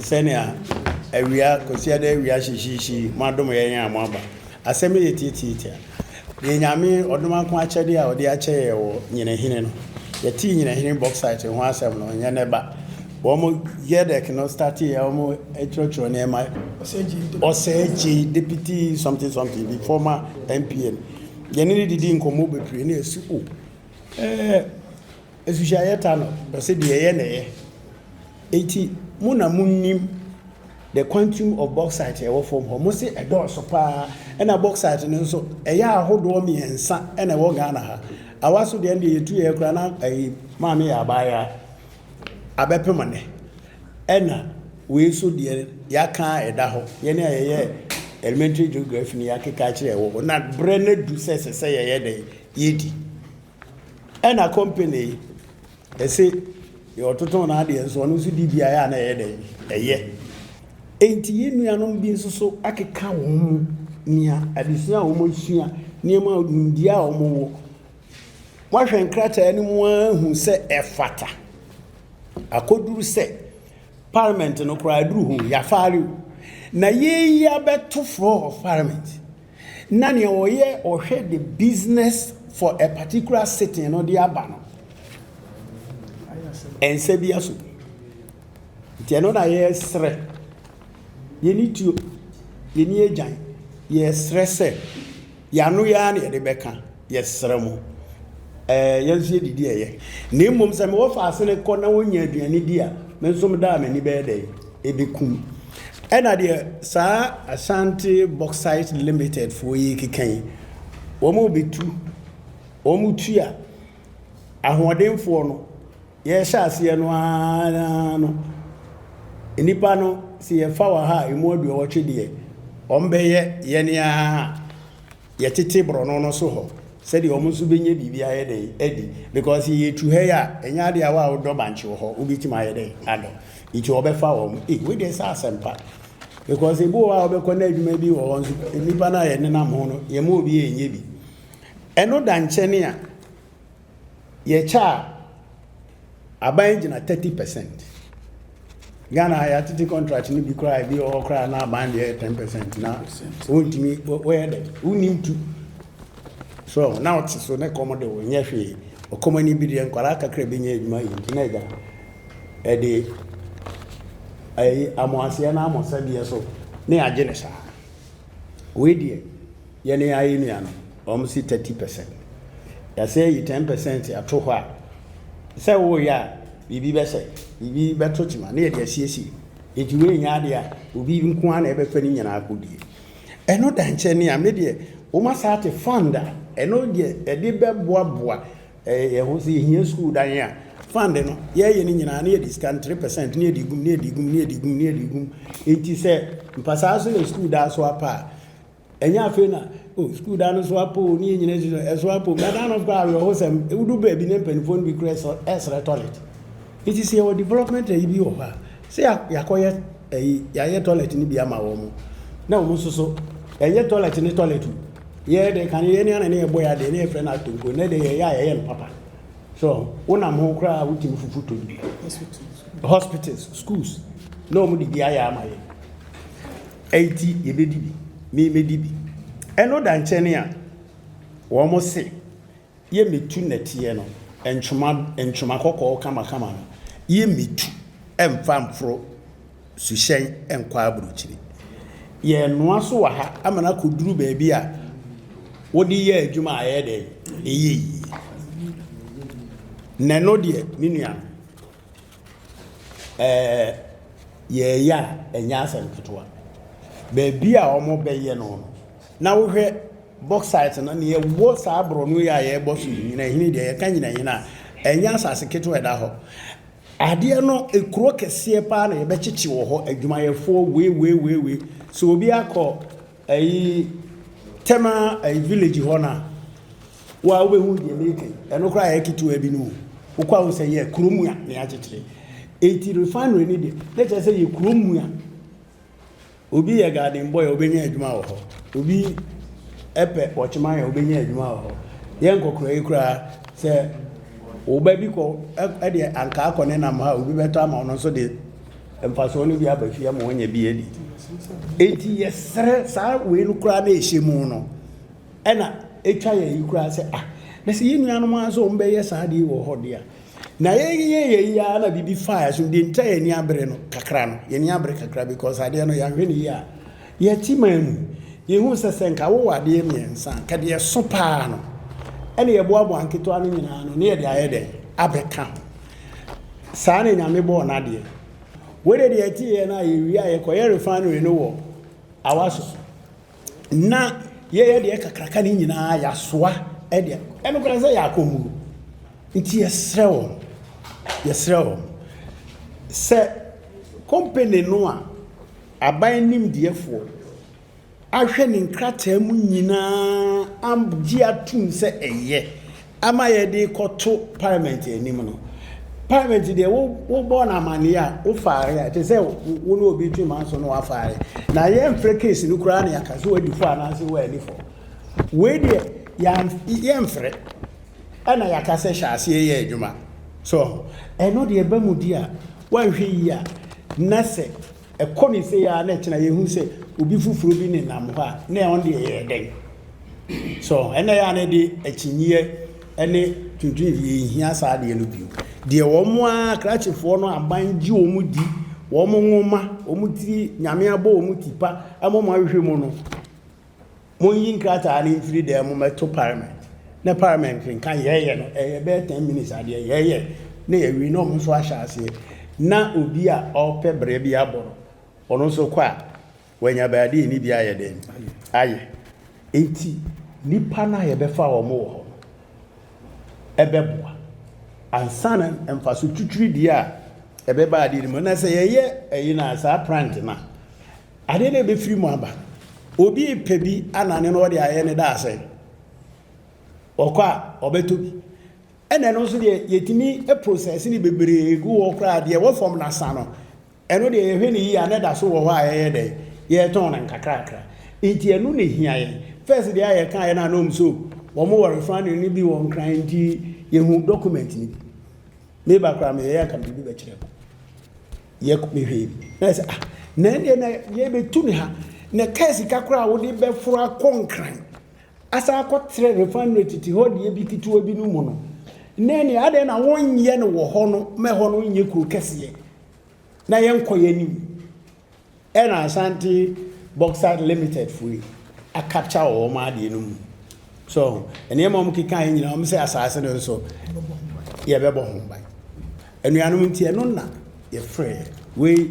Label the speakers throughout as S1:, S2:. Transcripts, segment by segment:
S1: senia awia kosia da awia hyihyihyi madom yɛn amaba asɛm yɛ tititi de nyame odoma ko akyɛde a ɔde akyɛ yɛ wɔ Nyinahin no yɛti Nyinahin bauxite ho asɛm no nyɛ ne ba wɔn yɛ dek no start yɛ wɔn etwotwo ne ma ɔsɛgye deputy something the former MPN yɛne ne didi nkɔmɔ bepre ne esi o esuhya yɛta no bɛsɛ de yɛ na yɛ eti mu na munnim the quantum of bauxite ɛwɔ fam hɔ mo se ɛdɔɔso paa ɛna bauxite no nso ɛyɛ ahodoɔ mmiɛnsa ɛna ɛwɔ Ghana ha awaso deɛ de yɛtu yɛ kura na maame yɛ abaya abɛpem ne ɛna wei so deɛ yɛaka ɛda hɔ yɛne yɛyɛ elementary geography ne yɛakeka kyerɛ ɛwɔ hɔ na brɛ ne du sɛ yɛyɛ dɛ yɛdi ɛna company ɛsɛ yɛɔtoto na adeɛ nso ɔno nso di biara na ɛyɛ dɛ ɛyɛ enti yɛnuanom bi nso so akeka wɔn mu nia adesua wɔn asua nneɛma ndia wɔn wɔ wahwɛ nkrataa no mu ahu sɛ ɛfata akoduru sɛ parliament no koraa duru ho yafare na yɛyi abɛto floor of parliament na nea ɔhwɛ the business for a particular sitting no de aba no ɛnsa bi aso nti ɛno na yɛsrɛ yɛni tuo yɛni agyan yɛsrɛ sɛ yɛano yɛa na yɛde bɛka yɛsrɛ mo yɛnso yɛdidi ɛyɛ na mmom sɛ mewɔ faase ne kɔ na wɔnya aduane di a me nso meda m'ani bɛyɛ dɛ ɛbɛkum ɛna deɛ saa Ashanti Bauxite Limited for yi kekan wɔn bɛtu wɔn tu a ahoɔdenfoɔ no yɛhyɛ aseɛ no ara no nipa no si yɛfa wɔ ha emu aduɔwɔtwe deɛ wɔn bɛyɛ yɛne a yɛtete borɔno no so hɔ sɛdeɛ wɔn nso bɛnyɛ biribi ayɛ dɛ ɛdi because yɛtu ha yi a ɛnya adeɛ a wɔdɔ bankye wɔ hɔ wobɛtumi ayɛ dɛ adɔ nti wɔbɛfa wɔn wei deɛ sɛ asɛmpa because ebi wɔ a wɔbɛkɔ na adwuma bi wɔ hɔ nso nipa no a yɛnenam ho no yɛma obi yɛnyɛ bi ɛno da nkyɛne a yɛkyɛ a aban gyina 30%. Ghana yɛatete contract no bi koraa bi wɔ koraa na aban deɛ 10% na wɔntumi wɔyɛ dɛ wonim tu so na wote so ne kɔmɔ de wɔnyɛ hwee ɔkɔmɔ ni bi deɛ nkwara kakra bɛnya adwuma yi nti na agya ɛde amoaseɛ na amɔsa deɛ so ne agye ne saa wei deɛ yɛne ayɛ nua no ɔmo si 30%. Yɛsɛ yi 10% ato hɔ a sɛ woyɛ a biribi bɛsɛ biribi bɛto kyima ne yɛde asiesie enti wei nya adeɛ a obi nko a na ɛbɛfa ne nyinaa akɔdie ɛno da nkyɛn ne a me deɛ wɔma saa te fund a ɛno deɛ ɛde bɛboaboa ɛho sɛ yɛhia school dan a fund no yɛyɛ ne nyinaa ne yɛde sika 3% ne yɛde gum enti sɛ mpasaa so na school da so apa a ɛnyɛ afei na school da no so apo ne nyina ɛso apo na dan no kwa awɔ sɛ wudu baabi ne mpanifo no bi kura ɛsrɛ toilet it is your development ayi bi wɔ hɔ a sɛ yakɔyɛ yɛayɛ toilet ne bi ama wɔ mu na wɔn nso so ɛyɛ toilet ne toilet yɛ de kan yɛ ne ana ne yɛ bɔ yɛ de ne yɛ fɛ na atonko ne de yɛ no papa so wonam ho kora wotimi fufu to bi hospitals schools na wɔn de bi ayɛ ama yɛ ɛti yɛbɛdi bi mɛdi bi ɛno da nkyɛn a wɔn se yɛ metu nɛteɛ no ntwoma kɔkɔɔ kama no yɛ metu ɛmfa mforo suhyɛn ɛnkɔ aburukyiri yɛ noa so wɔ ha ama na kɔduru baabi a wode yɛ adwuma a ɛyɛ dɛ ɛyɛ yie nɛno deɛ me nua yɛyɛ a ɛnyɛ asɛm ketewa baabi a wɔn bɛyɛ no na wohwɛ bauxite no ne yɛwɔ saa borɔno yi a yɛbɔ so Nyinahin deɛ yɛka Nyinahin a ɛnyɛ asase ketewa ɛda hɔ adeɛ no ekuro kɛseɛ paa na yɛbɛkyekye wɔ hɔ adwumayɛfoɔ wei so obi akɔ tema village hɔ na wa wobɛhu deɛ meke ɛno koraa yɛ ketewa bi no wokɔ a wo sɛ yɛ kurom a ne akyekyere eti refinery ne deɛ ne kyerɛ sɛ yɛ kurom a obi yɛ garden boy obenya adwuma wɔ hɔ obi ɛpɛ wɔkyema yɛ obenya adwuma wɔ hɔ yɛn nkɔkora yi koraa sɛ oba bi kɔ ɛde anka akɔ ne nam ha obi bɛtɔ ama ɔno nso de Emfaso no bi abafia mo nya bi edi. Enti yesre saa we no kura na ehye no. Ena etwa ye kura se na se yinuanom aso mbeye saa de wo hode a. Na ye ya na bibi fire so de nta ye ni abre no kakra no. Ye ni abre kakra because ade no ya hwe ni ya. Ye ti man ye hu se senka wo ade miensa ka de so pa no. Ene ye boabo anketo anu nyina no ne ye de ayede abeka. Saa na nyame bo na de. Where the idea na ye are a refinery no wo awaso na ye de kakraka ni nyina ya soa e de eno kra say ya komu nti yesrewo se company no a aban nim defo ahwe ni nkrata mu nyina amgi atum se eye ama ye de koto parliament anim no Parliament de wo born amane a wo faare te say wo no obi twema so no wa faare na ye mfre case no kura na yakase wo difo anase wo adifo we de ye mfre ana yakase hyase ye adwuma so eno de eba mu di a wan hwe yi a na se ekoni se ya na kina ye hu se obi fufuro bi ne nam ho a na on de ye den so ena ya na de akinye ene tuntun yi hia sa de no bi de womo a krachefo no abanji omudi womo nwoma omutiri nyame abo omutipa amomo ahwe mu no monyi nkrata ani mfiri de mo meto parliament na parliament kan yeye no be 10 minutes ade yeye na yewi no mo so ahyase na obi a ope bre bia aboro ono so kwa wanya baade ni bia ye den aye enti nipa na ye befa wo mo ho ebeboa ansana emfaso twitwiri dia ebeba ade ni mo na se yeye eyi na sa prank na ade na be free mo aba obi pebi anane no de aye ne da ase okwa obetobi ene no so de yetimi e process ni bebre gu wo kra de wo form na sa no eno de ehwe ni yi aneda so wo ho aye de ye ton na nkakrakra enti enu ne hia ye first de aye kan ye na no mso wo mo wo refinery ni bi wo nkran nti ye hu document ni me ba kra me ye kan bi be kire ye ko me hwe na se na ne na ye be tu ni ha na case kakra wo de be fura konkran asa akotre refinery titi ho de bi kitu obi no mu no nene ade na wonye no wo ho no me ho no nye kuru kese na ye nkoye nim e na Ashanti bauxite limited fui a capture o ma de no mu so ene ma mo kika yin nyina mo se asase no so ye be bo ho ban enuanu ntie no na ye frɛ we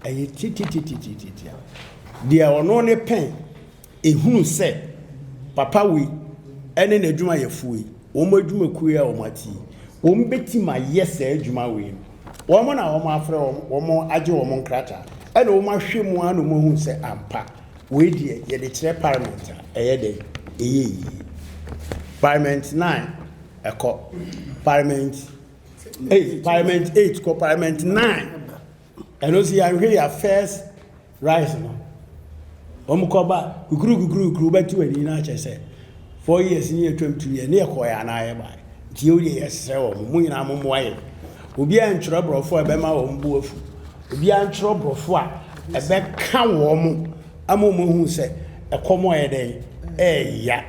S1: ayi titi dia ono ne pen ehunu se papa we ene na adwuma ye fui o mo adwuma kuya o mati o mbeti ma yes adwuma we wo mo na wo mo afrɛ wo mo age wo mo nkrata ene wo ma hwe mu anu mo hu se ampa we die ye de kire parliament eye de eye parliament 9 eko parliament 8 ko parliament 9 eno si ya hwe ya first rise no omukoba guguru batu ani na chese 4 years ni 22 years ne ekoya na aye ba ti o ye yesre wo mu nyina mo moaye obi a ntworo brofo ebe ma wo mbu afu obi a ntworo brofo a ebe ka wo mu amomo hu se ekomo ye den ya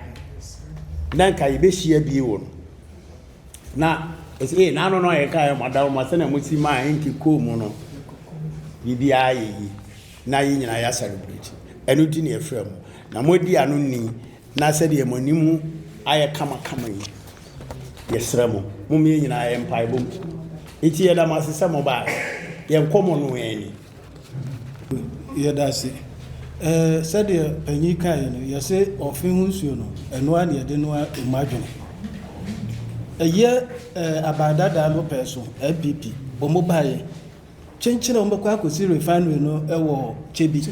S1: na nka ibe hia bi wo na ese na no ye ka ye madawo ma se na musi ma enki ko mu no bibi aye na yi nyina ya celebrate enu di ne efrem na modi anu ni na se de emonimu aye kama yi yesremo mo me nyina aye mpai bom eti ye da masese mo ba ye nkomo no eni
S2: ye da se se de panyi kai no ye se ofin hunsuo no enu a ne de no imadwene eye abada da no peso APP o mo ba ye chenchire o mbekwa akosi refinery no ewo chebi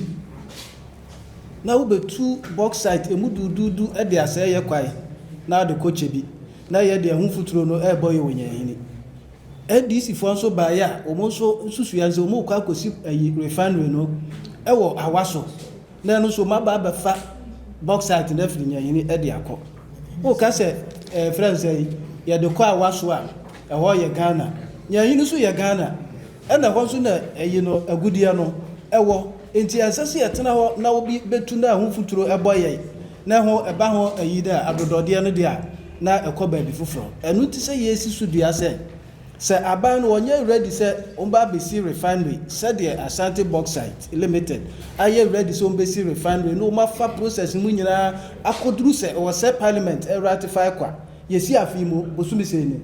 S2: na ubetu bauxite emudududu e de ase ye kwai na de ko chebi na ye de hu futuro no e boy Nyinahin ADC fo nso ba ya o mo so susu ya ze o mo kwa akosi refinery no e wo awaso na no so maba fa bauxite na firi Nyinahin e de akọ o ka se friends ye de ko awaso a e ho ye Ghana Nyinahin so ye Ghana ɛna hɔ nso na ɛyi no agudeɛ no ɛwɔ nti asɛsɛ yɛtena hɔ na obi betu na ho futuro ɛbɔ yɛ na ho ɛba ho ayi da adodɔdeɛ no deɛ na ɛkɔ baabi foforɔ ɛno ti sɛ yɛsi so dua sɛ aban no wɔnyɛ ready sɛ ɔmba bɛsi refinery sɛdeɛ Ashanti bauxite limited ayɛ ready sɛ ɔmbɛsi refinery no ɔmafa process mu nyinaa akɔduru sɛ ɔwɔ sɛ parliament ratify kwa yɛsi afi mu bosumi sɛ ni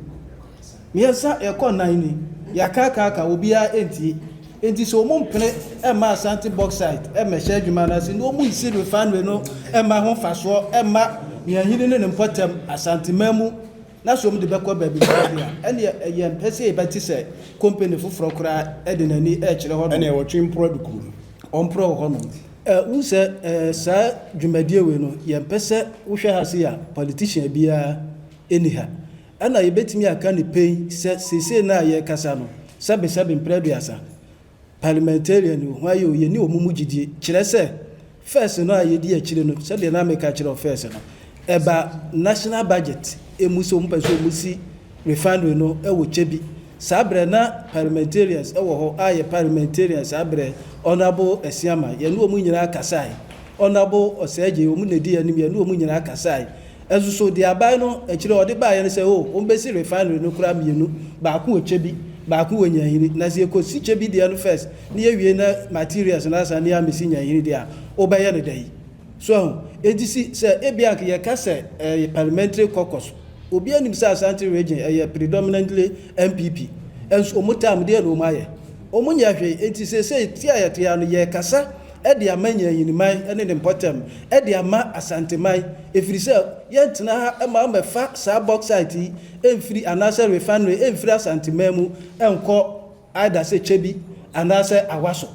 S2: mmiɛnsa yɛkɔ nan ni yɛakaakaaka obiara ɛntie enti sɛ ɔmo mpene ɛma Ashanti bauxite ɛmɛhyɛ adwuma no ase na ɔmo nsi refinery no ɛma ho fasoɔ ɛma Nyinahin ne mpɔtam Ashanteman mu na so ɔmo de bɛkɔ baabi baabi a ɛne ɛyɛ mpɛ sɛ yɛbɛte sɛ company foforɔ koraa ɛde n'ani ɛkyerɛ hɔ no
S1: ɛne ɛwɔtwe mporɔ de kum
S2: ɔmporɔ wɔ hɔ no wo sɛ saa dwumadie wei no yɛmpɛ sɛ wohwɛ ha se a politician biara ɛni ha ɛna yɛbɛtumi aka ne pɛi sɛ seesei no a yɛkasa no sɛbesɛbe mprɛduasa parliamentarian no ho ayɛ yɛni ɔmo mu gyidie kyerɛ sɛ first no a yɛdi akyire no sɛdeɛ na meka kyerɛ first no ɛba national budget emu sɛ ɔmo pɛ sɛ ɔmo si refinery no ɛwɔ kyɛ bi saa berɛ na parliamentarians ɛwɔ hɔ a yɛ parliamentarians saa berɛ honorable Esiama yɛne ɔmo nyinaa kasae honorable Osagye ɔmo na di anim yɛne ɔmo nyinaa kasae ɛso so deɛ aban no akyire ɔde baeɛ no sɛ ɔmo bɛsi refinery no koraa mmienu baako wɔ kyɛ bi baako wɔ Nyinahin na sɛ yɛkɔsi kyɛ bi deɛ no first ne yɛwie na materials no asa ne amesi Nyinahin deɛ a wobɛyɛ no da yi so ɛdi si sɛ ebia yɛka sɛ parliamentary caucus obi anim sɛ Ashanti region ɛyɛ predominantly MPP ɛnso ɔmo tam deɛ na ɔmo ayɛ ɔmo nyɛ hwɛ enti sɛ tia yɛtea no yɛkasa ɛde ama Nyinahin ɛne ne mpɔtam ɛde ama Ashanteman ɛfiri sɛ yɛntena ha ɛma ɔmɛfa saa bauxite yi ɛmfiri anaasɛ refinery ɛmfiri Ashanteman mu ɛnkɔ ada sɛ kyɛ bi anaasɛ awaso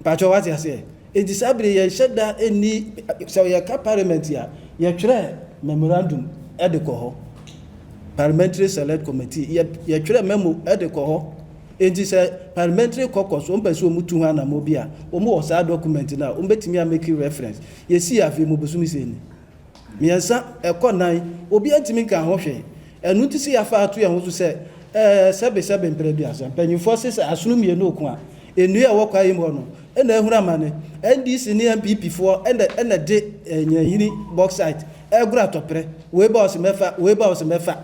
S2: patwɛ wate aseɛ enti saa bere yɛnhyɛ da ɛni sɛ yɛka parliament a yɛtwerɛ memorandum ɛde kɔ hɔ parliamentary select committee yɛtwerɛ memo ɛde kɔ hɔ enti sɛ parliamentary caucus ɔmo pɛ sɛ ɔmo tu ho anamɔ bi a ɔmo wɔ saa document no a ɔmo bɛtumi a make reference yɛsi afei mo bɛsumi sɛ ni mmiɛnsa ɛkɔ nan obi antumi nka ho hwɛ ɛno nti sɛ yɛafa ato yɛn ho so sɛ sɛbesɛbe mprɛduasa mpanyinfoɔ sɛ sɛ asono mmienu oko a nnua a ɛwɔ kwa yi mu hɔ no ɛna ehunu amane NDC ne MPP foɔ ɛna de Nyinahin bauxite ɛgoro atɔprɛ weba ɔsɛmɛfa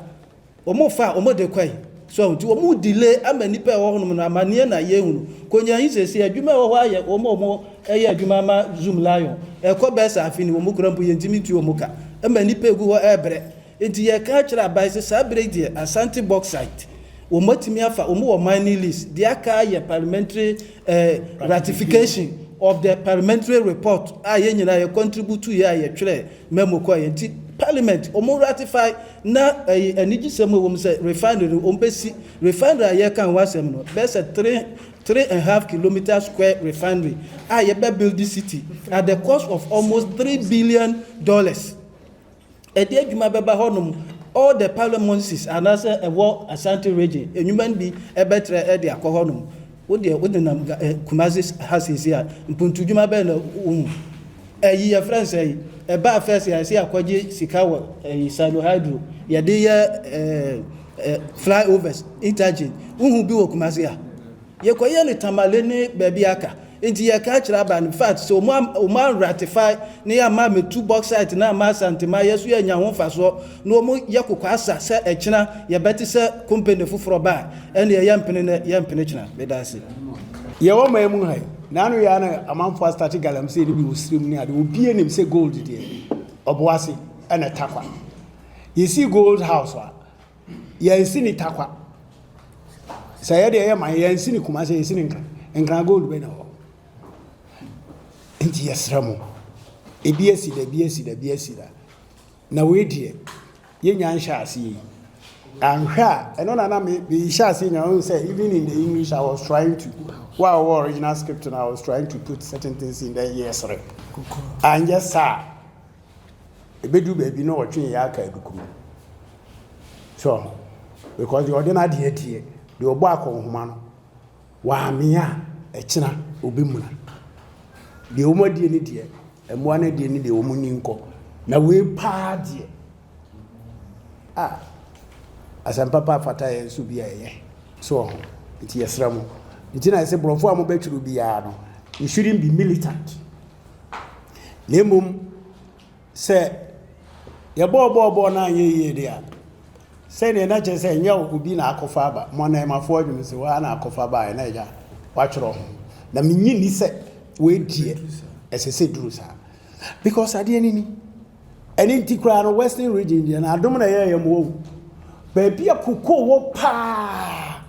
S2: ɔmo fa ɔmo de kɔi so nti ɔmo delay ama nipa ɛwɔ hɔ no na amaneɛ na yɛhunu ko Nyinahin sɛsi adwuma ɛwɔ hɔ ayɛ ɔmo ɛyɛ adwuma ma zoom lion ɛkɔ bɛsa afi ni ɔmo kura mpo yɛntimi tu ɔmo ka ama nipa egu hɔ ɛbrɛ nti yɛka kyerɛ aban sɛ saa bere deɛ Ashanti bauxite ɔmo atumi afa ɔmo wɔ mining lease deɛ aka yɛ parliamentary ratification of the parliamentary report a yɛn nyinaa yɛ contribute to yɛ a yɛtwerɛ memo kɔ yɛn ti parliament ɔmo ratify na anigye sɛm wɔ mu sɛ refinery ɔmo bɛsi refinery a yɛka ho asɛm no bɛsɛ 3.5 kilometer square refinery a yɛbɛ build the city at the cost of almost $3 billion ɛde adwuma bɛba hɔnom all the parliaments anaasɛ ɛwɔ Ashanti region enyuma bi ɛbɛtrɛ ɛde akɔ hɔnom wode nam Kumasi hasisi a mpuntudwuma bɛ na ohu ɛyi yɛ friends ɛyi ɛba first yɛ sɛ akɔgye sika wɔ sano hydro yɛde yɛ flyovers interchange uhu bi wɔ Kumasi a yɛkɔyɛ ne tamale ne baabi aka enti yɛka kyerɛ aba in fact so ɔmo ratify ne yɛ ama metu bauxite na ama Ashanteman yɛ so yɛ nya ho fasoɔ na ɔmo yɛ kokɔ asa sɛ ɛkyena yɛbɛte sɛ company foforɔ ba ɛne yɛ mpene kyena bɛda ase
S1: yɛwɔ ma mu ha na no yɛ na amanfo start galamsey ne bi wɔ sirim ne ade obie nim sɛ gold deɛ ɔboase ɛna takwa yɛsi gold house a yɛnsi ni takwa sɛ yɛde yɛ ma yɛnsi ni Kumasi yɛsi ni nkran gold bɛ na hɔ nti yɛsrɛ mo ebi asi da na we die yɛnya nhyɛ ase yi anhwɛ a ɛno na me hyɛ ase nya on say even in the English I was trying to original script and I was trying to put certain things in there yɛsrɛ and just sa ebedu baabi na ɔtwe yɛ aka edukuru so because the ordinary die the ɔbɔ akɔnhoma no wa amia ɛkyena obemuna de ɔmo die ne die ɛmoa na die ne de ɔmo ni nkɔ na we pa die asɛm papa fata yɛ so bi ayɛ so nti yɛsrɛ mo nti na yɛsɛ borɔfo a mobɛtwuru biara no you shouldn't be militant na mmom sɛ yɛbɔɔbɔɔbɔɔ no anyɛ yie de a sɛdeɛ na kyerɛ sɛ ɛnyɛ obi na akɔfa aba mɔnamafoɔ adwene sɛ waa na akɔfa aba ɛna agya watwerɛ ho na menyi ni sɛ wɔadie ɛsɛ sɛ duru saa because adeɛ no ni ɛne nti koraa no western region deɛ na adom na ɛyɛyɛ mu wɔwu baabi a kokoo wɔ paa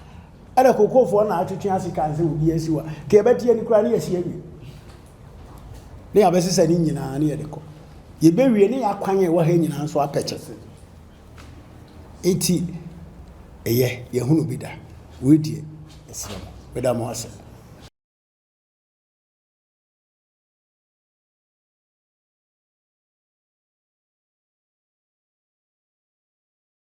S1: ɛna kokoofoɔ na atwetwe ase kan sɛ obi asi wa ka yɛbɛteɛ no koraa ne yɛsi awie ne yɛbɛsesa ne nyinaa ne yɛde kɔ yɛbɛwie ne yɛakwan a ɛwɔ ha nyinaa nso apɛkyɛ enti ɛyɛ yɛhunu bi da wɔdie ɛsrɛ mo weda mo ase